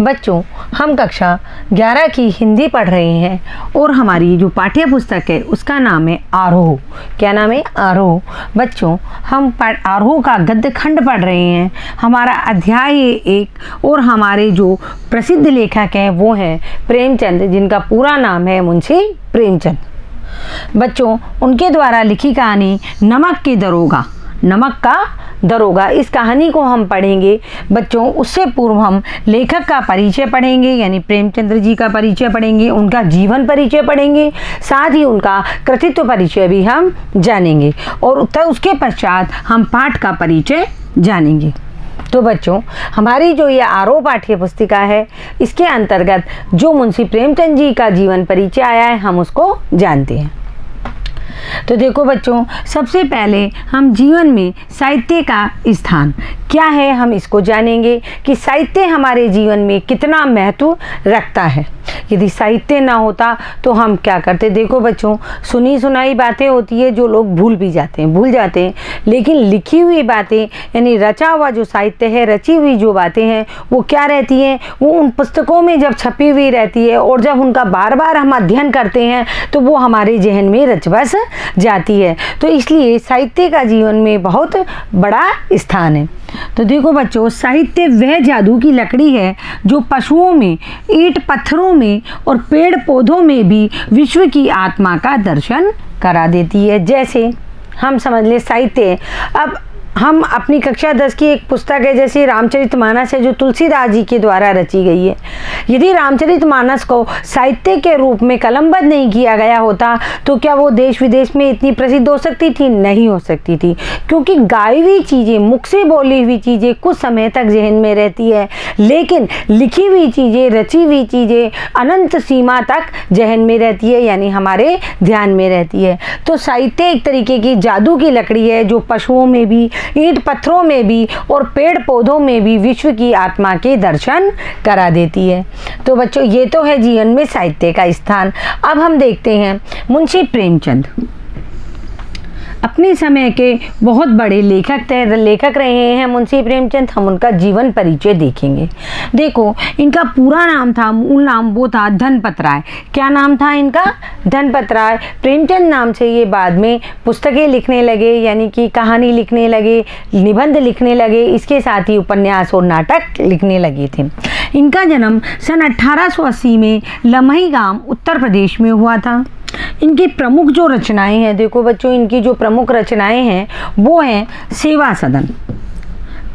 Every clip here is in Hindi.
बच्चों, हम कक्षा 11 की हिंदी पढ़ रहे हैं और हमारी जो पाठ्य पुस्तक है उसका नाम है आरोह। क्या नाम है? आरोह। बच्चों, हम आरोह का गद्य खंड पढ़ रहे हैं। हमारा अध्याय 1 और हमारे जो प्रसिद्ध लेखक हैं वो हैं प्रेमचंद, जिनका पूरा नाम है मुंशी प्रेमचंद। बच्चों, उनके द्वारा लिखी कहानी नमक के दरोगा, नमक का दरोगा, इस कहानी को हम पढ़ेंगे। बच्चों, उससे पूर्व हम लेखक का परिचय पढ़ेंगे, यानी प्रेमचंद्र जी का परिचय पढ़ेंगे, उनका जीवन परिचय पढ़ेंगे, साथ ही उनका कृतित्व परिचय भी हम जानेंगे और उसके पश्चात हम पाठ का परिचय जानेंगे। तो बच्चों, हमारी जो ये आरोह पाठ्य पुस्तिका है, इसके अंतर्गत जो मुंशी प्रेमचंद जी का जीवन परिचय आया है हम उसको जानते हैं। तो देखो बच्चों, सबसे पहले हम जीवन में साहित्य का स्थान क्या है हम इसको जानेंगे कि साहित्य हमारे जीवन में कितना महत्व रखता है। यदि साहित्य ना होता तो हम क्या करते? देखो बच्चों, सुनी सुनाई बातें होती है जो लोग भूल जाते हैं, लेकिन लिखी हुई बातें यानी रचा हुआ जो साहित्य है, रची हुई जो बातें हैं वो क्या रहती हैं? वो उन पुस्तकों में जब छपी हुई रहती है और जब उनका बार बार हम अध्ययन करते हैं तो वो हमारे जहन में रच बस जाती है। तो इसलिए साहित्य का जीवन में बहुत बड़ा स्थान है। तो देखो बच्चों, साहित्य वह जादू की लकड़ी है जो पशुओं में, ईंट पत्थरों में और पेड़ पौधों में भी विश्व की आत्मा का दर्शन करा देती है। जैसे हम समझ ले साहित्य, अब हम अपनी कक्षा 10 की एक पुस्तक है जैसे रामचरितमानस है जो तुलसीदास जी के द्वारा रची गई है। यदि रामचरितमानस को साहित्य के रूप में कलमबद्ध नहीं किया गया होता तो क्या वो देश विदेश में इतनी प्रसिद्ध हो सकती थी? नहीं हो सकती थी, क्योंकि गाई हुई चीज़ें, मुख से बोली हुई चीज़ें कुछ समय तक जहन में रहती है, लेकिन लिखी हुई चीज़ें, रची हुई चीज़ें अनंत सीमा तक जहन में रहती है, यानी हमारे ध्यान में रहती है। तो साहित्य एक तरीके की जादू की लकड़ी है जो पशुओं में भी, ईंट पत्थरों में भी और पेड़ पौधों में भी विश्व की आत्मा के दर्शन करा देती है। तो बच्चों, ये तो है जीवन में साहित्य का स्थान। अब हम देखते हैं मुंशी प्रेमचंद अपने समय के बहुत बड़े लेखक रहे हैं मुंशी प्रेमचंद। हम उनका जीवन परिचय देखेंगे। देखो, इनका पूरा नाम था, मूल नाम वो था धनपत राय। क्या नाम था इनका? धनपत राय। प्रेमचंद नाम से ये बाद में पुस्तकें लिखने लगे, यानी कि कहानी लिखने लगे, निबंध लिखने लगे, इसके साथ ही उपन्यास और नाटक लिखने लगे थे। इनका जन्म सन 1880 में लमही गांव उत्तर प्रदेश में हुआ था। इनकी प्रमुख जो रचनाएं हैं, देखो बच्चों, इनकी जो प्रमुख रचनाएं हैं वो हैं सेवा सदन,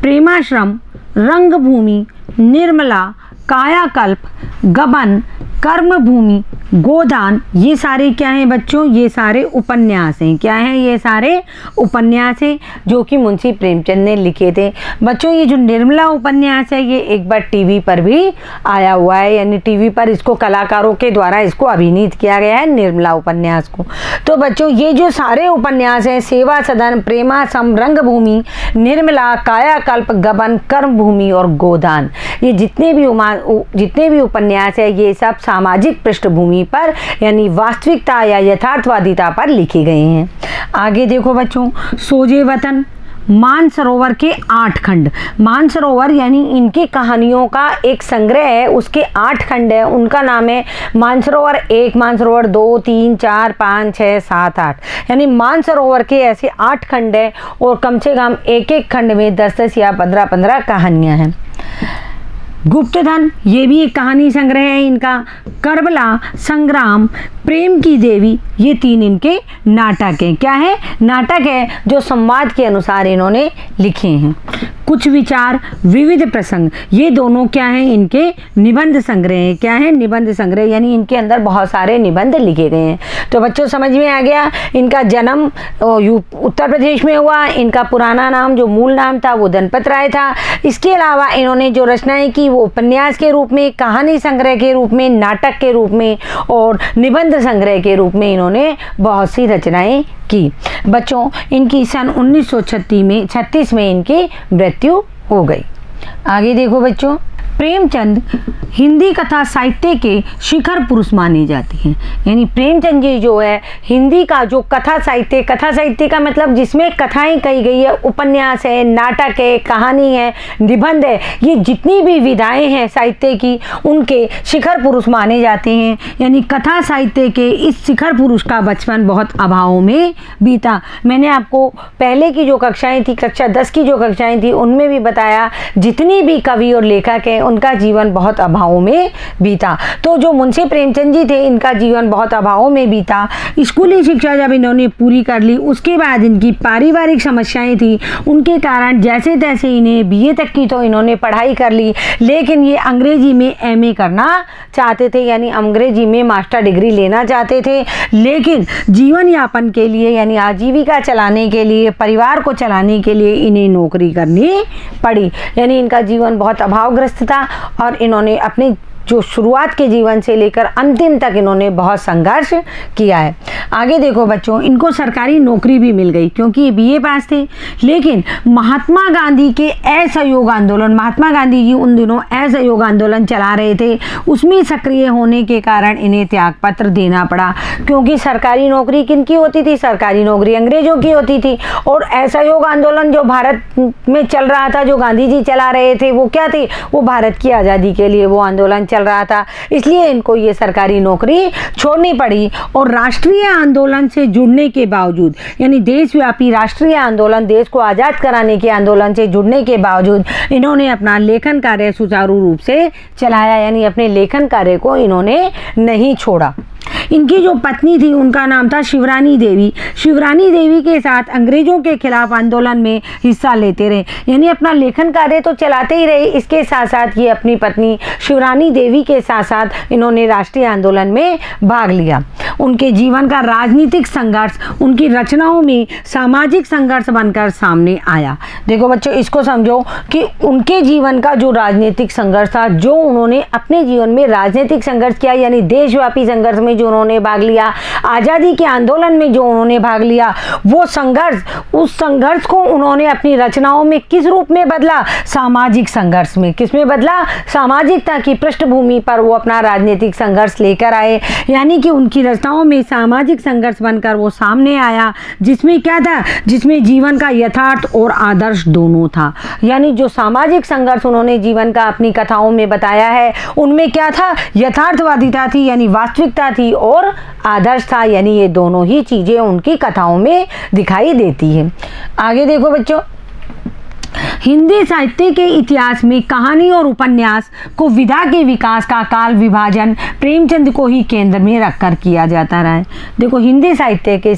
प्रेमाश्रम, रंगभूमि, निर्मला, कायाकल्प, गबन, कर्मभूमि, गोदान। ये सारे क्या हैं बच्चों? ये सारे उपन्यास हैं। क्या हैं? ये सारे उपन्यास हैं जो कि मुंशी प्रेमचंद ने लिखे थे। बच्चों, ये जो निर्मला उपन्यास है ये एक बार टीवी पर भी आया हुआ है, यानी टीवी पर इसको कलाकारों के द्वारा इसको अभिनीत किया गया है, निर्मला उपन्यास को। तो बच्चों, ये जो सारे उपन्यास हैं, सेवा सदन, प्रेमाश्रम, रंगभूमि, निर्मला, कायाकल्प, गबन, कर्मभूमि और गोदान, ये जितने भी उपन्यास है ये सब सामाजिक पृष्ठभूमि पर, यानी वास्तविकता या यथार्थवादिता पर लिखे गए हैं। आगे देखो बच्चों, सोजे वतन, मानसरोवर के 8 खंड। मानसरोवर यानी इनकी कहानियों का एक संग्रह है, उसके 8 खंड है। उनका नाम है मानसरोवर 1, मानसरोवर 2, 3, 4, 5, 6, 7, 8, यानी मानसरोवर के ऐसे 8 खंड है और कम से कम एक एक खंड में 10-10 या 15-15 कहानियाँ हैं। गुप्तधन, ये भी एक कहानी संग्रह है इनका। करबला, संग्राम, प्रेम की देवी, ये 3 इनके नाटक हैं। क्या है? नाटक है जो संवाद के अनुसार इन्होंने लिखे हैं। कुछ विचार, विविध प्रसंग, ये दोनों क्या हैं? इनके निबंध संग्रह हैं। क्या है? निबंध संग्रह, यानी इनके अंदर बहुत सारे निबंध लिखे गए हैं। तो बच्चों, समझ में आ गया। इनका जन्म उत्तर प्रदेश में हुआ। इनका पुराना नाम, जो मूल नाम था वो धनपत राय था। इसके अलावा इन्होंने जो रचनाएं की वो उपन्यास के रूप में, कहानी संग्रह के रूप में, नाटक के रूप में और निबंध संग्रह के रूप में इन्होंने बहुत सी रचनाएं की। बच्चों, इनकी सन 1936 में इनकी मृत्यु हो गई। आगे देखो बच्चों, प्रेमचंद हिंदी कथा साहित्य के शिखर पुरुष माने जाते हैं। यानी प्रेमचंद जी जो है हिंदी का जो कथा साहित्य का मतलब जिसमें कथाएं कही गई है, उपन्यास है, नाटक है, कहानी है, निबंध है, ये जितनी भी विधाएं हैं साहित्य की उनके शिखर पुरुष माने जाते हैं। यानी कथा साहित्य के इस शिखर पुरुष का बचपन बहुत अभावों में बीता। मैंने आपको पहले की जो कक्षाएं थी, कक्षा 10 की जो कक्षाएं थी, उनमें भी बताया जितनी भी कवि और लेखक हैं उनका जीवन बहुत अभावों में बीता। तो जो मुंशी प्रेमचंद जी थे इनका जीवन बहुत अभावों में बीता। स्कूली शिक्षा जब इन्होंने पूरी कर ली उसके बाद इनकी पारिवारिक समस्याएं थी, उनके कारण जैसे तैसे इन्हें बीए तक की तो इन्होंने पढ़ाई कर ली, लेकिन ये अंग्रेजी में एमए करना चाहते थे, यानी अंग्रेजी में मास्टर डिग्री लेना चाहते थे। लेकिन जीवन यापन के लिए यानी आजीविका चलाने के लिए, परिवार को चलाने के लिए इन्हें नौकरी करनी पड़ी। यानी इनका जीवन बहुत अभावग्रस्त था और इन्होंने अपने जो शुरुआत के जीवन से लेकर अंतिम तक इन्होंने बहुत संघर्ष किया है। आगे देखो बच्चों, इनको सरकारी नौकरी भी मिल गई क्योंकि ये बीए पास थे। लेकिन महात्मा गांधी के असहयोग आंदोलन, महात्मा गांधी जी उन दिनों असहयोग आंदोलन चला रहे थे, उसमें सक्रिय होने के कारण इन्हें त्यागपत्र देना पड़ा। क्योंकि सरकारी नौकरी किनकी होती थी? सरकारी नौकरी अंग्रेजों की होती थी। और असहयोग आंदोलन जो भारत में चल रहा था, जो गांधी जी चला रहे थे, वो क्या थे? वो भारत की आज़ादी के लिए वो आंदोलन चल रहा था। इसलिए इनको ये सरकारी नौकरी छोड़नी पड़ी। और राष्ट्रीय आंदोलन से जुड़ने के बावजूद, यानी देशव्यापी राष्ट्रीय आंदोलन, देश को आज़ाद कराने के आंदोलन से जुड़ने के बावजूद इन्होंने अपना लेखन कार्य सुचारू रूप से चलाया। यानी अपने लेखन कार्य को इन्होंने नहीं छोड़ा। इनकी जो पत्नी थी उनका नाम था शिवरानी देवी। शिवरानी देवी के साथ अंग्रेजों के खिलाफ आंदोलन में हिस्सा लेते रहे। यानी अपना लेखन कार्य तो चलाते ही रहे, इसके साथ साथ ये अपनी पत्नी शिवरानी देवी के साथ साथ इन्होंने राष्ट्रीय आंदोलन में भाग लिया। उनके जीवन का राजनीतिक संघर्ष उनकी रचनाओं में सामाजिक संघर्ष बनकर सामने आया। देखो बच्चों, इसको समझो कि उनके जीवन का जो राजनीतिक संघर्ष था, जो उन्होंने अपने जीवन में राजनीतिक संघर्ष किया, यानी देशव्यापी संघर्ष में जो उन्होंने भाग लिया, आज़ादी के आंदोलन में जो उन्होंने भाग लिया, वो संघर्ष, उस संघर्ष को उन्होंने अपनी रचनाओं में किस रूप में बदला? सामाजिक संघर्ष में। किस में बदला? सामाजिकता की पृष्ठभूमि पर वो अपना राजनीतिक संघर्ष लेकर आए। यानी कि उनकी रचनाओं में सामाजिक संघर्ष बनकर वो सामने आया, जिसमें क्या था? जिसमें जीवन का यथार्थ और आदर्श दोनों था। यानी जो सामाजिक संघर्ष उन्होंने जीवन का अपनी कथाओं में बताया है, उनमें क्या था? यथार्थवादिता थी, यानी वास्तविकता थी, और आदर्श था, यानी ये दोनों ही चीजें उनकी कथाओं में दिखाई देती है। आगे देखो बच्चों, हिंदी साहित्य के इतिहास में कहानी और उपन्यास को विधा के विकास का काल विभाजन प्रेमचंद को ही केंद्र में रखकर किया जाता रहा है। देखो, हिंदी साहित्य के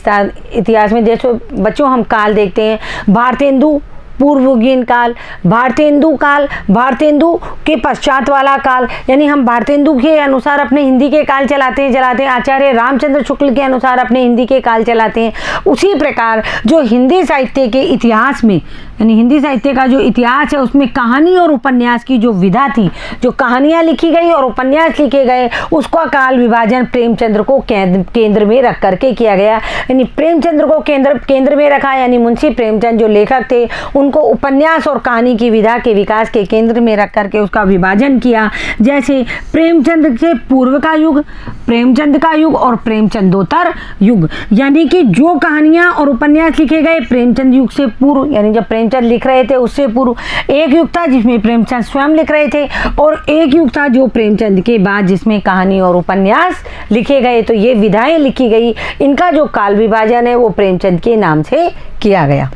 इतिहास में जैसे बच्चों हम काल देखते हैं, भारतेंदु पूर्वगीन काल, भारतेंदु काल, भारतेंदु के पश्चात वाला काल, यानी हम भारतेंदु के अनुसार अपने हिंदी के काल चलाते हैं, आचार्य रामचंद्र शुक्ल के अनुसार अपने हिंदी के काल चलाते हैं। उसी प्रकार जो हिंदी साहित्य के इतिहास में, यानी हिंदी साहित्य का जो इतिहास है उसमें कहानी और उपन्यास की जो विधा थी, जो कहानियाँ लिखी गई और उपन्यास लिखे गए, उसका काल विभाजन प्रेमचंद्र को केंद्र में रख करके किया गया। यानी प्रेमचंद्र को केंद्र में रखा, यानी मुंशी प्रेमचंद जो लेखक थे उनको उपन्यास और कहानी की विधा के विकास के केंद्र में रख करके उसका विभाजन किया। जैसे प्रेमचंद से पूर्व का युग, प्रेमचंद का युग और प्रेमचंदोत्तर युग। यानी कि जो कहानियां और उपन्यास लिखे गए प्रेमचंद युग से पूर्व, यानी जब प्रेमचंद लिख रहे थे उससे पूर्व एक युग था जिसमें प्रेमचंद स्वयं लिख रहे थे, और एक युग था जो प्रेमचंद के बाद जिसमें कहानी और उपन्यास लिखे गए। तो ये विधाएं लिखी गई, इनका जो काल विभाजन है वो प्रेमचंद के नाम से किया गया।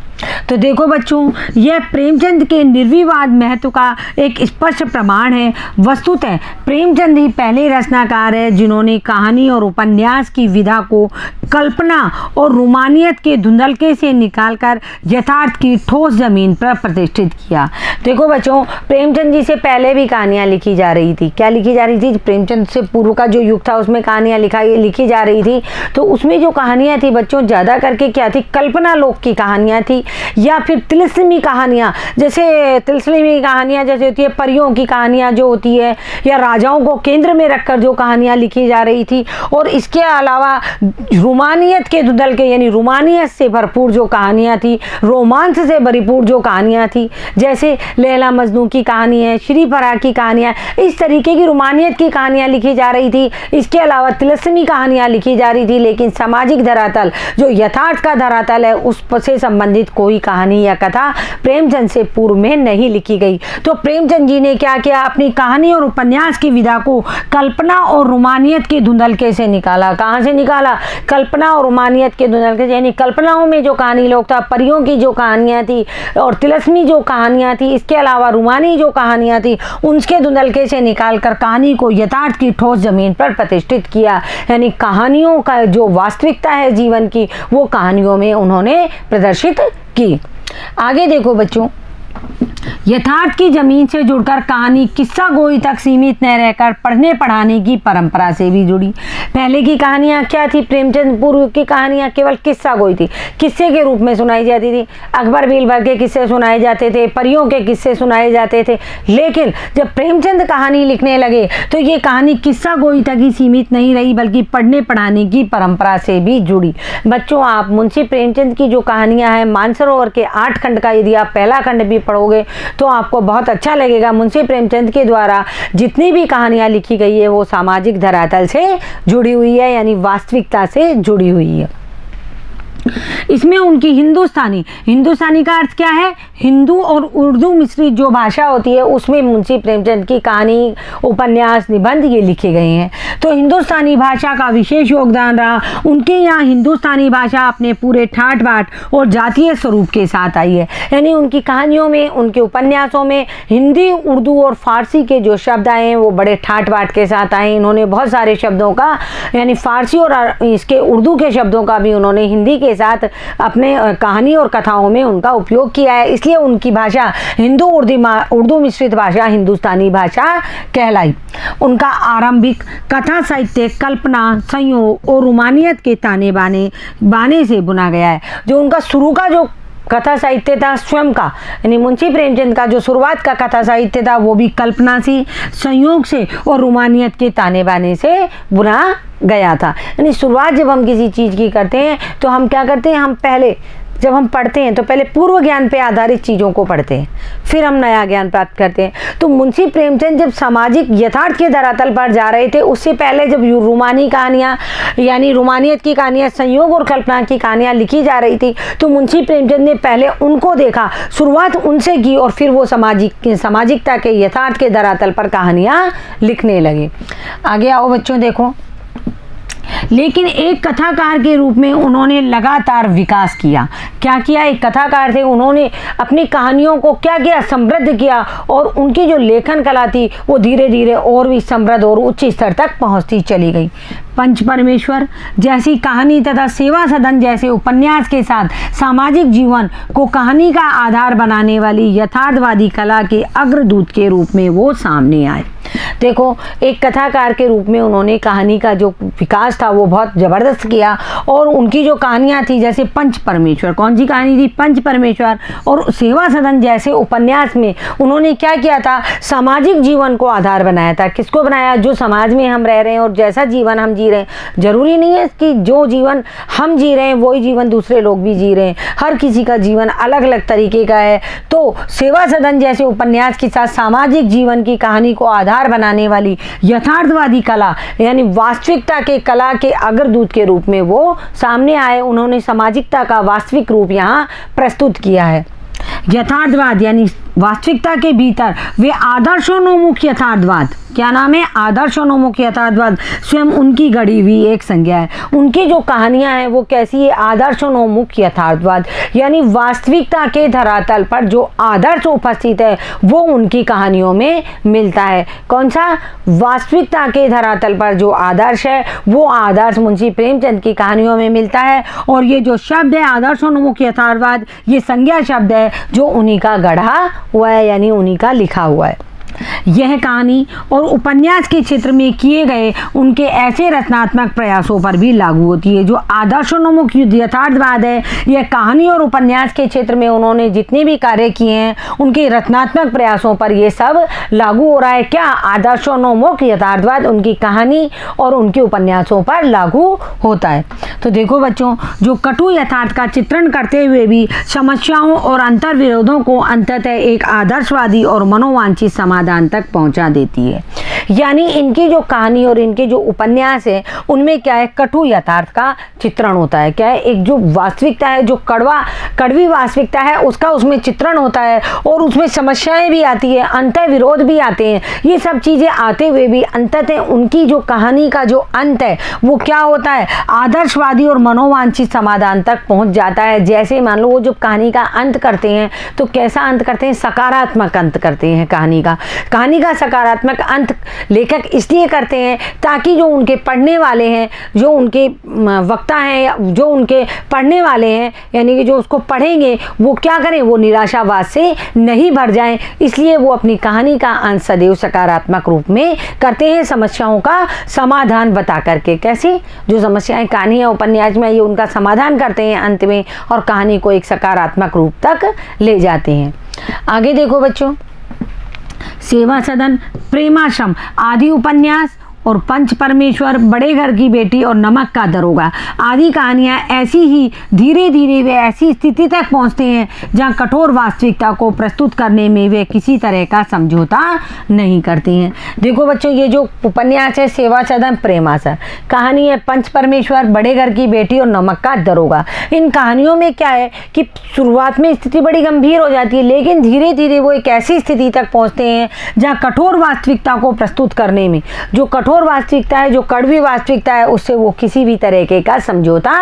तो देखो बच्चों, यह प्रेमचंद के निर्विवाद महत्व का एक स्पष्ट प्रमाण है। वस्तुतः प्रेमचंद ही पहले रचनाकार है जिन्होंने कहानी और उपन्यास की विधा को कल्पना और रोमानियत के धुंधलके से निकालकर यथार्थ की ठोस जमीन पर प्रतिष्ठित किया। देखो बच्चों, प्रेमचंद जी से पहले भी कहानियाँ लिखी जा रही थी। क्या लिखी जा रही थी? प्रेमचंद से पूर्व का जो युग था उसमें कहानियाँ लिखी जा रही थी। तो उसमें जो कहानियाँ थी बच्चों, ज़्यादा करके क्या थी? कल्पना लोक की कहानियाँ थी। या फिर तिलिस्मी कहानियाँ, जैसे तिलिस्मी कहानियाँ जैसे होती है परियों की कहानियाँ जो होती है, या राजाओं को केंद्र में रखकर जो कहानियाँ लिखी जा रही थी, और इसके अलावा रोमानियत के धुंधल के यानी रोमानियत से भरपूर जो कहानियाँ थी, रोमांस से भरपूर जो कहानियाँ थी, जैसे लैला मजनू की कहानी है, श्री फराह की कहानियाँ, इस तरीके की रोमानियत की कहानियाँ लिखी जा रही थी। इसके अलावा तिलिस्मी कहानियाँ लिखी जा रही थी, लेकिन सामाजिक धरातल जो यथार्थ का धरातल है उस से संबंधित कोई कहानी या कथा प्रेमचंद से पूर्व में नहीं लिखी गई। तो प्रेमचंद जी ने क्या किया, अपनी कहानी और उपन्यास की विधा को कल्पना और रोमानियत के धुंधलके से निकाला। कहाँ से निकाला? कल्पना और रोमानियत के धुंधलके से, यानी कल्पनाओं में जो कहानी लोग था, परियों की जो कहानियाँ थी और तिलिस्मी जो कहानियाँ थी, इसके अलावा रोमानी जो कहानियाँ थी, उनके धुंधलके से निकाल कर कहानी को यथार्थ की ठोस जमीन पर प्रतिष्ठित किया। यानी कहानियों का जो वास्तविकता है जीवन की, वो कहानियों में उन्होंने प्रदर्शित की। आगे देखो बच्चों, यथार्थ की जमीन से जुड़कर कहानी किस्सा गोई तक सीमित न रहकर पढ़ने पढ़ाने की परंपरा से भी जुड़ी। पहले की कहानियाँ क्या थी? प्रेमचंद पूर्व की कहानियाँ केवल किस्सा गोई थी, किस्से के रूप में सुनाई जाती थी। अकबर बीरबल के किस्से सुनाए जाते थे, परियों के किस्से सुनाए जाते थे। लेकिन जब प्रेमचंद कहानी लिखने लगे तो ये कहानी किस्सा गोई तक ही सीमित नहीं रही, बल्कि पढ़ने पढ़ाने की परंपरा से भी जुड़ी। बच्चों, आप मुंशी प्रेमचंद की जो कहानियाँ हैं, मानसरोवर के 8 खंड का यदि आप पहला खंड भी पढ़ोगे तो आपको बहुत अच्छा लगेगा। मुंशी प्रेमचंद के द्वारा जितनी भी कहानियाँ लिखी गई है वो सामाजिक धरातल से जुड़ी हुई है, यानी वास्तविकता से जुड़ी हुई है। इसमें उनकी हिंदुस्तानी का अर्थ क्या है? हिंदू और उर्दू मिश्रित जो भाषा होती है उसमें मुंशी प्रेमचंद की कहानी, उपन्यास, निबंध ये लिखे गए हैं। तो हिंदुस्तानी भाषा का विशेष योगदान रहा। उनके यहाँ हिंदुस्तानी भाषा अपने पूरे ठाट बाट और जातीय स्वरूप के साथ आई है। यानी उनकी कहानियों में, उनके उपन्यासों में हिंदी, उर्दू और फारसी के जो शब्द आए हैं वो बड़े ठाट बाट के साथ आए। इन्होंने बहुत सारे शब्दों का, यानी फारसी और इसके उर्दू के शब्दों का भी उन्होंने हिंदी के साथ अपने कहानी और कथाओं में उनका उपयोग किया है। इसलिए उनकी भाषा हिंदू उर्दू मिश्रित भाषा हिंदुस्तानी भाषा कहलाई। उनका आरंभिक कथा साहित्य कल्पना, संयोग और रोमानियत के ताने बाने से बुना गया है। जो उनका शुरू का जो कथा साहित्य था स्वयं का, यानी मुंशी प्रेमचंद का जो शुरुआत का कथा साहित्य था वो भी कल्पना से, संयोग से और रोमानियत के ताने बाने से बुना गया था। यानी शुरुआत जब हम किसी चीज़ की करते हैं तो हम क्या करते हैं, हम पहले जब हम पढ़ते हैं तो पहले पूर्व ज्ञान पे आधारित चीज़ों को पढ़ते हैं, फिर हम नया ज्ञान प्राप्त करते हैं। तो मुंशी प्रेमचंद जब सामाजिक यथार्थ के धरातल पर जा रहे थे, उससे पहले जब रोमानी कहानियाँ, यानी रोमानियत की कहानियाँ, संयोग और कल्पना की कहानियाँ लिखी जा रही थी, तो मुंशी प्रेमचंद ने पहले उनको देखा, शुरुआत उनसे की और फिर वो सामाजिकता के यथार्थ के धरातल पर कहानियाँ लिखने लगे। आगे आओ बच्चों, देखो, लेकिन एक कथाकार के रूप में उन्होंने लगातार विकास किया। क्या किया? एक कथाकार थे, उन्होंने अपनी कहानियों को क्या किया? समृद्ध किया, और उनकी जो लेखन कला थी वो धीरे धीरे और भी समृद्ध और उच्च स्तर तक पहुंचती चली गई। पंच परमेश्वर जैसी कहानी तथा सेवा सदन जैसे उपन्यास के साथ सामाजिक जीवन को कहानी का आधार बनाने वाली यथार्थवादी कला के अग्रदूत के रूप में वो सामने आए। देखो, एक कथाकार के रूप में उन्होंने कहानी का जो विकास था वो बहुत ज़बरदस्त किया, और उनकी जो कहानियाँ थी, जैसे पंच परमेश्वर, कौन सी कहानी थी? पंच परमेश्वर, और सेवा सदन जैसे उपन्यास में उन्होंने क्या किया था? सामाजिक जीवन को आधार बनाया था। किसको बनाया? जो समाज में हम रह रहे हैं और जैसा जीवन हम जी रहे हैं। जरूरी नहीं है कि जो जीवन हम जी रहे हैं वही जीवन दूसरे लोग भी जी रहे हैं, हर किसी का जीवन अलग अलग तरीके का है। तो सेवा सदन जैसे उपन्यास के साथ सामाजिक जीवन की कहानी को आधार बनाने वाली यथार्थवादी कला, यानी वास्तविकता के कला के अग्रदूत के रूप में वो सामने आए। उन्होंने सामाजिकता का वास्तविक रूप यहाँ प्रस्तुत किया है। यथार्थवाद यानी वास्तविकता के भीतर वे आदर्शोन्मुख यथार्थवाद, क्या नाम है? आदर्शोन्मुख यथार्थवाद स्वयं उनकी गढ़ी हुई एक संज्ञा है। उनकी जो कहानियां हैं वो कैसी है? आदर्शोन्मुख यथार्थवाद, यानी वास्तविकता के धरातल पर जो आदर्श उपस्थित है वो उनकी कहानियों में मिलता है। कौन सा? वास्तविकता के धरातल पर जो आदर्श है वो आदर्श मुंशी प्रेमचंद की कहानियों में मिलता है। और ये जो शब्द है आदर्शोन्मुख यथार्थवाद, ये संज्ञा शब्द है जो उन्हीं का गढ़ा हुआ है, यानी उन्हीं का लिखा हुआ है। यह कहानी और उपन्यास के क्षेत्र में किए गए उनके ऐसे रचनात्मक प्रयासों पर भी लागू होती है। जो आदर्शोन्मुख यथार्थवाद है, यह कहानी और उपन्यास के क्षेत्र में उन्होंने जितने भी कार्य किए हैं उनके रचनात्मक प्रयासों पर ये सब लागू हो रहा है। क्या? आदर्शोन्मुख यथार्थवाद उनकी कहानी और उनके उपन्यासों पर लागू होता है। तो देखो बच्चों, जो कटु यथार्थ का चित्रण करते हुए भी समस्याओं और अंतर्विरोधों को अंततः एक आदर्शवादी और मनोवांछित समाधान तक पहुंचा देती है। यानी इनकी जो कहानी और इनके जो उपन्यास है उनमें क्या है, कटु यथार्थ का चित्रण होता है। क्या है, एक जो वास्तविकता है, जो कड़वी वास्तविकता है उसका उसमें चित्रण होता है और उसमें समस्याएं भी आती है, अंतर विरोध भी आते हैं। ये सब चीज़ें आते हुए भी अंततः उनकी जो कहानी का जो अंत है वो क्या होता है, आदर्शवादी और मनोवांछित समाधान तक पहुंच जाता है। जैसे मान लो वो जो कहानी का अंत करते हैं तो कैसा अंत करते हैं, सकारात्मक अंत करते हैं। कहानी का सकारात्मक अंत लेखक इसलिए करते हैं ताकि जो उनके पढ़ने वाले हैं, जो उनके वक्ता हैं, जो उनके पढ़ने वाले हैं, यानी कि जो उसको पढ़ेंगे वो क्या करें, वो निराशावाद से नहीं भर जाएं। इसलिए वो अपनी कहानी का अंत सदैव सकारात्मक रूप में करते हैं, समस्याओं का समाधान बता करके। कैसे? जो समस्याएं कहानी या उपन्यास में ये उनका समाधान करते हैं अंत में और कहानी को एक सकारात्मक रूप तक ले जाते हैं। आगे देखो बच्चों, सेवा सदन, प्रेमाश्रम आदि उपन्यास और पंच परमेश्वर, बड़े घर की बेटी और नमक का दरोगा आदि कहानियाँ ऐसी ही धीरे धीरे वे ऐसी स्थिति तक पहुँचते हैं जहाँ कठोर वास्तविकता को प्रस्तुत करने में वे किसी तरह का समझौता नहीं करते हैं। देखो बच्चों, ये जो उपन्यास है सेवा सदन, प्रेमाश्रम, कहानी है पंच परमेश्वर, बड़े घर की बेटी और नमक का दरोगा। इन कहानियों में क्या है कि शुरुआत में स्थिति बड़ी गंभीर हो जाती है, लेकिन धीरे धीरे वो एक ऐसी स्थिति तक पहुँचते हैं जहाँ कठोर वास्तविकता को प्रस्तुत करने में, जो कठोर वास्तविकता है, जो कड़वी वास्तविकता है, उससे वो किसी भी तरीके का समझौता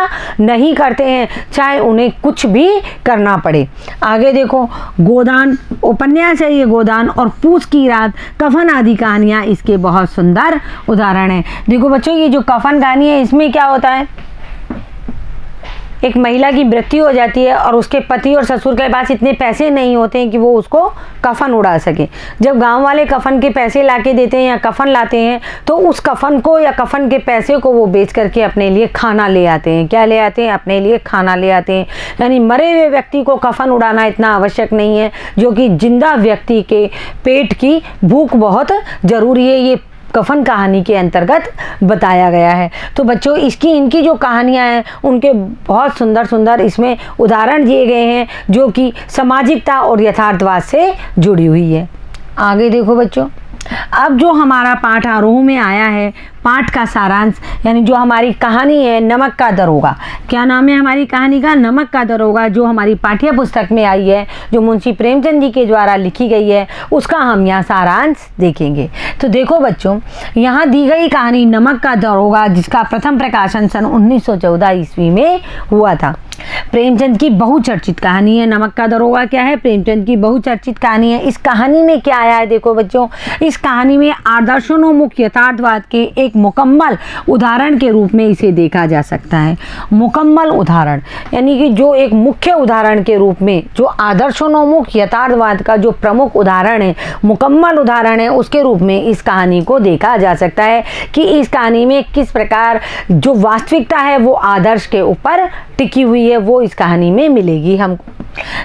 नहीं करते हैं, चाहे उन्हें कुछ भी करना पड़े। आगे देखो, गोदान उपन्यास है ये, गोदान और पूछ की रात, कफन आदि कहानियाँ इसके बहुत सुंदर उदाहरण हैं। देखो बच्चों, ये जो कफन कहानी है इसमें क्या होता है, एक महिला की मृत्यु हो जाती है और उसके पति और ससुर के पास इतने पैसे नहीं होते हैं कि वो उसको कफन उड़ा सके। जब गांव वाले कफन के पैसे लाके देते हैं या कफन लाते हैं तो उस कफन को या कफन के पैसे को वो बेच करके अपने लिए खाना ले आते हैं। क्या ले आते हैं? अपने लिए खाना ले आते हैं। यानी मरे हुए व्यक्ति को कफन उड़ाना इतना आवश्यक नहीं है, जो कि जिंदा व्यक्ति के पेट की भूख बहुत ज़रूरी है। ये कफन कहानी के अंतर्गत बताया गया है। तो बच्चों, इनकी जो कहानियाँ हैं उनके बहुत सुंदर सुंदर इसमें उदाहरण दिए गए हैं जो कि सामाजिकता और यथार्थवाद से जुड़ी हुई है। आगे देखो बच्चों, अब जो हमारा पाठ आरोह में आया है, पाठ का सारांश, यानी जो हमारी कहानी है नमक का दरोगा। क्या नाम है हमारी कहानी का? नमक का दरोगा, जो हमारी पाठ्य पुस्तक में आई है, जो मुंशी प्रेमचंद जी के द्वारा लिखी गई है, उसका हम यहाँ सारांश देखेंगे। तो देखो बच्चों, यहाँ दी गई कहानी नमक का दरोगा, जिसका प्रथम प्रकाशन सन 1914 ईस्वी में हुआ था। प्रेमचंद की बहुचर्चित कहानी है नमक का दरोगा। क्या है? प्रेमचंद की बहुचर्चित कहानी है। इस कहानी में क्या आया है? देखो बच्चों, इस कहानी में आदर्शोन्मुख यथार्थवाद के एक मुकम्मल उदाहरण के रूप में इसे देखा जा सकता है। मुकम्मल उदाहरण यानी कि जो एक मुख्य उदाहरण के रूप में, जो आदर्शोन्मुख यथार्थवाद का जो प्रमुख उदाहरण है, मुकम्मल उदाहरण है, उसके रूप में इस कहानी को देखा जा सकता है कि इस कहानी में किस प्रकार जो वास्तविकता है वो आदर्श के ऊपर टिकी हुई है, वो इस कहानी में मिलेगी हमको।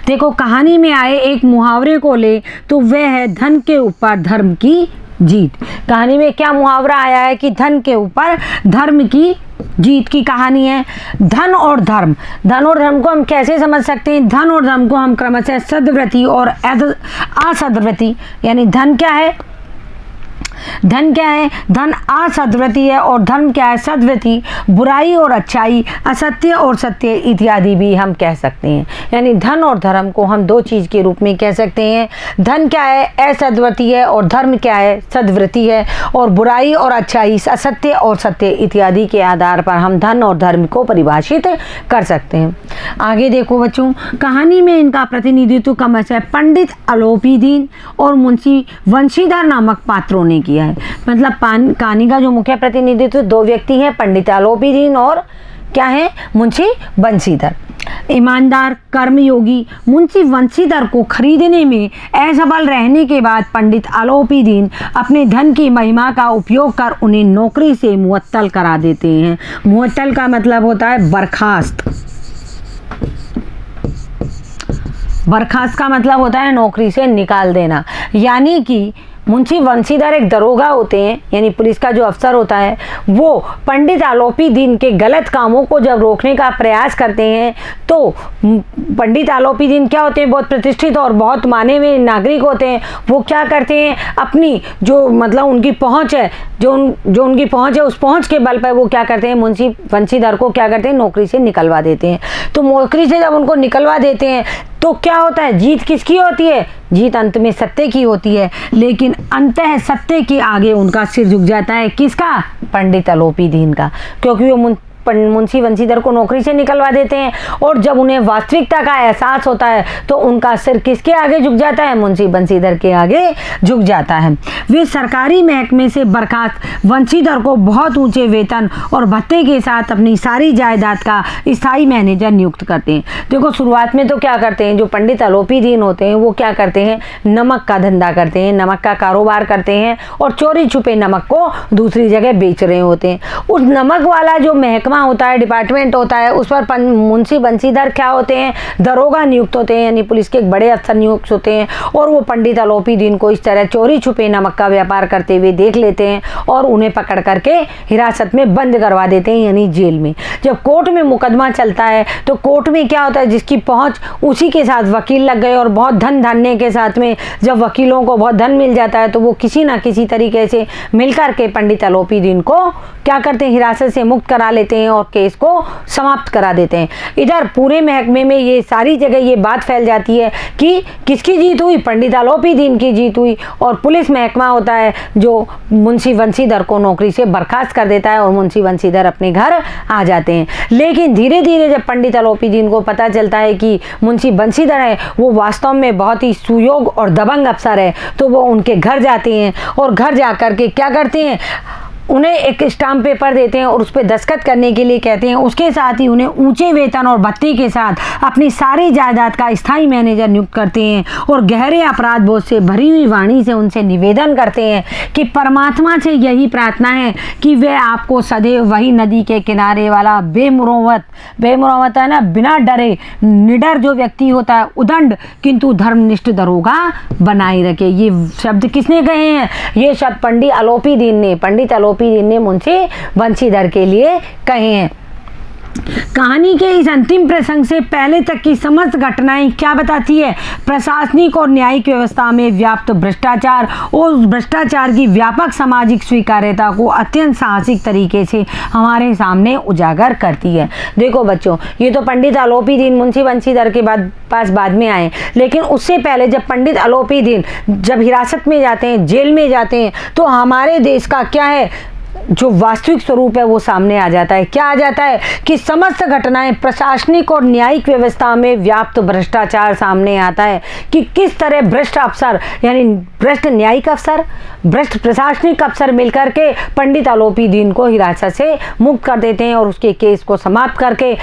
देखो, कहानी में आए एक मुहावरे को ले तो वह है धन के ऊपर धर्म की जीत। कहानी में क्या मुहावरा आया है कि धन के ऊपर धर्म की जीत की कहानी है। धन और धर्म को हम कैसे समझ सकते हैं? धन और धर्म को हम क्रमशः सद्वृत्ति और असद्वृत्ति, यानी धन क्या है, धन असद्वृत्ति है और धर्म क्या है, सद्वृत्ति। बुराई और अच्छाई, असत्य और सत्य इत्यादि भी हम कह सकते हैं। यानी धन और धर्म को हम दो चीज़ के रूप में कह सकते हैं। धन क्या है, असद्वृत्ति है, और धर्म क्या है, सद्वृत्ति है। और बुराई और अच्छाई, असत्य और सत्य इत्यादि के आधार पर हम धन और धर्म को परिभाषित कर सकते हैं। आगे देखो बच्चों, कहानी में इनका प्रतिनिधित्व क्रमशः पंडित अलोपीदीन और मुंशी वंशीधर नामक पात्रों ने किया है। मतलब कहानी का जो मुख्य प्रतिनिधित्व दो व्यक्ति हैं, पंडित अलोपीदीन और क्या है? मुंशी बंशीधर। ईमानदार कर्मयोगी मुंशी बंशीधर को खरीदने में असफल रहने के बाद पंडित आलोपीदीन अपने धन की महिमा का उपयोग कर उन्हें नौकरी से मुअत्तल करा देते हैं। मुअत्तल का मतलब होता है बर्खास्त। बर्खास्त का मतलब होता है नौकरी से निकाल देना। यानी कि मुंशी बंशीधर एक दरोगा होते हैं, यानी पुलिस का जो अफसर होता है, वो पंडित आलोपीदीन के गलत कामों को जब रोकने का प्रयास करते हैं तो पंडित आलोपीदीन क्या होते हैं? बहुत प्रतिष्ठित और बहुत माने हुए नागरिक होते हैं। वो क्या करते हैं? अपनी जो मतलब उनकी पहुंच है, जो उनकी पहुंच है, उस पहुंच के बल पर वो क्या करते हैं? मुंशी बंशीधर को क्या करते हैं? नौकरी से निकलवा देते हैं। तो नौकरी से जब उनको निकलवा देते हैं तो क्या होता है? जीत किसकी होती है? जीत अंत में सत्य की होती है, लेकिन अंततः सत्य के आगे उनका सिर झुक जाता है। किसका? पंडित आलोपीदीन का, क्योंकि वो मुंशी बंशीधर को नौकरी से निकलवा देते हैं। और जब उन्हें वास्तविकता का एहसास होता है तो उनका सिर किसके आगे झुक जाता है? मुंशी बंशीधर के आगे झुक जाता है। वे सरकारी महकमे से बर्खास्त बंशीधर को बहुत ऊंचे वेतन और भत्ते के साथ अपनी सारी जायदाद का स्थायी मैनेजर नियुक्त करते हैं। देखो, शुरुआत में तो क्या करते हैं? जो पंडित आलोपीदीन होते हैं वो क्या करते हैं? नमक का धंधा करते हैं, नमक का कारोबार करते हैं और चोरी छुपे नमक को दूसरी जगह बेच रहे होते हैं। उस नमक वाला जो महकमा होता है, डिपार्टमेंट होता है, उस पर मुंशी बंशीधर क्या होते हैं? दरोगा नियुक्त होते हैं, यानी पुलिस के एक बड़े अफसर नियुक्त होते हैं। और वो पंडित आलोपीदीन को इस तरह चोरी छुपे नमक का व्यापार करते हुए देख लेते हैं और उन्हें पकड़ करके हिरासत में बंद करवा देते हैं, यानी जेल में। जब कोर्ट में मुकदमा चलता है तो कोर्ट में क्या होता है? जिसकी पहुंच उसी के साथ वकील लग गए और बहुत धन धान्य के साथ में जब वकीलों को बहुत धन मिल जाता है तो वो किसी ना किसी तरीके से मिलकर के पंडित आलोपीदीन को क्या करते हैं? हिरासत से मुक्त करा लेते हैं और केस को समाप्त करा देते हैं। इधर पूरे महकमे में ये सारी जगह ये बात फैल जाती है कि किसकी जीत हुई? पंडित आलोपीदीन की जीत हुई। और पुलिस महकमा होता है जो मुंशी बंशीधर को नौकरी से बर्खास्त कर देता है और मुंशी बंशीधर अपने घर आ जाते हैं। लेकिन धीरे धीरे जब पंडित आलोपीदीन को पता चलता है कि मुंशी बंशीधर है वो वास्तव में बहुत ही सुयोग और दबंग अफसर है, तो वो उनके घर जाते हैं और घर जा कर के क्या करते हैं? उन्हें एक स्टाम्प पेपर देते हैं और उस पर दस्तखत करने के लिए कहते हैं। उसके साथ ही उन्हें ऊंचे वेतन और भत्ते के साथ अपनी सारी जायदाद का स्थायी मैनेजर नियुक्त करते हैं और गहरे अपराध बोध से भरी हुई वाणी से उनसे निवेदन करते हैं कि परमात्मा से यही प्रार्थना है कि वे आपको सदैव वही नदी के किनारे वाला बेमुरवत है ना, बिना डरे निडर जो व्यक्ति होता है, उदंड किंतु धर्मनिष्ठ दरोगा बनाए रखे। ये शब्द किसने कहे हैं? ये शब्द पंडित आलोपीदीन ने मुंशी बंशीधर के लिए कहे हैं। कहानी के इस अंतिम प्रसंग से पहले तक की समस्त घटनाएं क्या बताती है? प्रशासनिक और न्यायिक व्यवस्था में व्याप्त भ्रष्टाचार और उस भ्रष्टाचार की व्यापक सामाजिक स्वीकार्यता को अत्यंत साहसिक तरीके से हमारे सामने उजागर करती है। देखो बच्चों, ये तो पंडित आलोपीदीन मुंशी बंशीधर के पास बाद में आए, लेकिन उससे पहले जब पंडित आलोपीदीन जब हिरासत में जाते हैं, जेल में जाते हैं, तो हमारे देश का क्या है जो वास्तविक स्वरूप है वो सामने आ जाता है। क्या आ जाता है कि समस्त घटनाएं प्रशासनिक और न्यायिक व्यवस्था में व्याप्त भ्रष्टाचार सामने आता है कि किस तरह भ्रष्ट अफसर यानी भ्रष्ट न्यायिक अफसर, भ्रष्ट प्रशासनिक अफसर मिलकर के पंडित आलोपीदीन को हिरासत से मुक्त कर देते हैं और उसके केस को समाप्त करके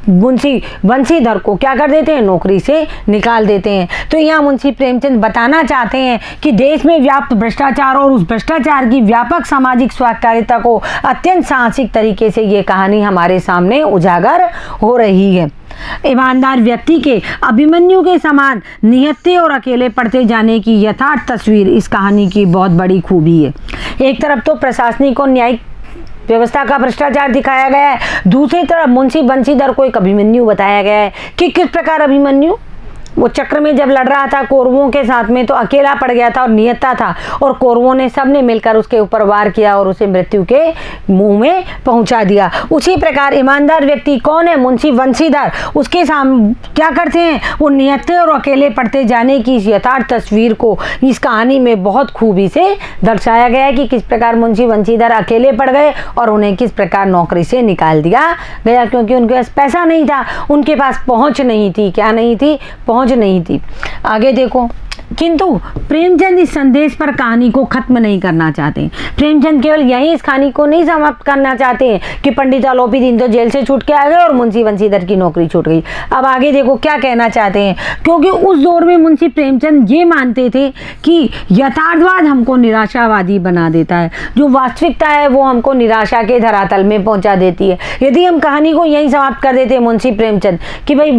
मुंशी बंशीधर को क्या कर देते हैं? नौकरी से निकाल देते हैं। तो यहाँ मुंशी प्रेमचंद बताना चाहते हैं कि देश में व्याप्त भ्रष्टाचार और उस भ्रष्टाचार की व्यापक सामाजिक स्वीकार्यता को अत्यंत साहसिक तरीके से ये कहानी हमारे सामने उजागर हो रही है। ईमानदार व्यक्ति के अभिमन्यु के समान निहत्थे और अकेले पड़ते जाने की यथार्थ तस्वीर इस कहानी की बहुत बड़ी खूबी है। एक तरफ तो प्रशासनिक और न्यायिक व्यवस्था का भ्रष्टाचार दिखाया गया है, दूसरी तरफ मुंशी बंशीधर को एक अभिमन्यु बताया गया है कि किस प्रकार अभिमन्यु वो चक्र में जब लड़ रहा था कौरवों के साथ में तो अकेला पड़ गया था और निहत्था था और कौरवों ने सबने मिलकर उसके ऊपर वार किया और उसे मृत्यु के मुंह में पहुंचा दिया। उसी प्रकार ईमानदार व्यक्ति कौन है? मुंशी बंशीधर। उसके सामने क्या करते हैं? वो निहत्थे और अकेले पड़ते जाने की इस यथार्थ तस्वीर को इस कहानी में बहुत खूबी से दर्शाया गया है कि किस प्रकार मुंशी बंशीधर अकेले पड़ गए और उन्हें किस प्रकार नौकरी से निकाल दिया गया, क्योंकि उनके पास पैसा नहीं था, उनके पास पहुँच नहीं थी। क्या नहीं थी? पहुँच नहीं थी। आगे देखो, किंतु प्रेमचंद इस संदेश पर कहानी को खत्म नहीं करना चाहते। प्रेमचंद केवल यही इस कहानी को नहीं समाप्त करना चाहते हैं कि पंडित आलोपी दीन तो जेल से छूट के आ गए और मुंशी बंशीधर की नौकरी छूट गई। अब आगे देखो क्या कहना चाहते हैं, क्योंकि उस दौर में मुंशी प्रेमचंद ये मानते थे कि यथार्थवाद हमको निराशावादी बना देता है, जो वास्तविकता है वो हमको निराशा के धरातल में पहुंचा देती है। यदि हम कहानी को यही समाप्त कर देते मुंशी प्रेमचंद कि भाई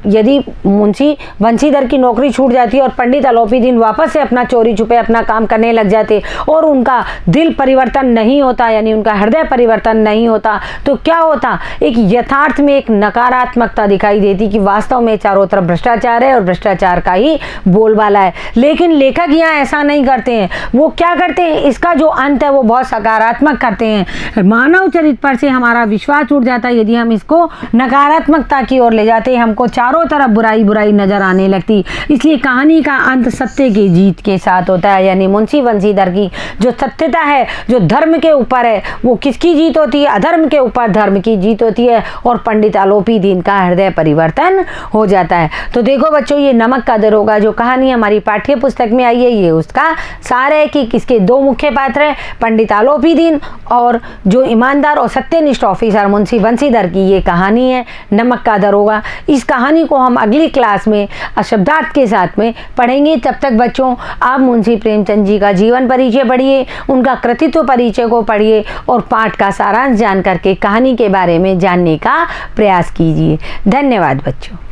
यदि मुंशी बंशीधर की नौकरी छूट जाती और पंडित आलोपी दीन वापस से अपना चोरी छुपे अपना काम करने लग जाते और उनका दिल परिवर्तन नहीं होता, यानी उनका हृदय परिवर्तन नहीं होता, तो क्या होता, एक यथार्थ में एक नकारात्मकता दिखाई देती कि वास्तव में चारों तरफ भ्रष्टाचार है और भ्रष्टाचार का ही बोलबाला है। लेकिन लेखक यहाँ ऐसा नहीं करते हैं, वो क्या करते हैं, इसका जो अंत है वो बहुत सकारात्मक करते हैं। मानव चरित्र पर से हमारा विश्वास उठ जाता है यदि हम इसको नकारात्मकता की ओर ले जाते, हमको चारों तरफ बुराई बुराई नजर आने लगती। इसलिए कहानी का अंत सत्य की जीत के साथ होता है, यानी मुंशी बंशीधर की जो सत्यता है, जो धर्म के ऊपर है, वो किसकी जीत होती है, अधर्म के ऊपर धर्म की जीत होती है और पंडित आलोपी दीन का हृदय परिवर्तन हो जाता है। तो देखो बच्चों, ये नमक का दरोगा जो कहानी हमारी पाठ्य पुस्तक में आई है, ये उसका सार है कि किसके दो मुख्य पात्र हैं, पंडित आलोपी दीन और जो ईमानदार और सत्यनिष्ठ ऑफिसर मुंशी बंशीधर की ये कहानी है नमक का दरोगा। इस कहानी को हम अगली क्लास में शब्दार्थ के साथ में पढ़ेंगे। तब तक बच्चों आप मुंशी प्रेमचंद जी का जीवन परिचय पढ़िए, उनका कृतित्व परिचय को पढ़िए और पाठ का सारांश जान करके कहानी के बारे में जानने का प्रयास कीजिए। धन्यवाद बच्चों।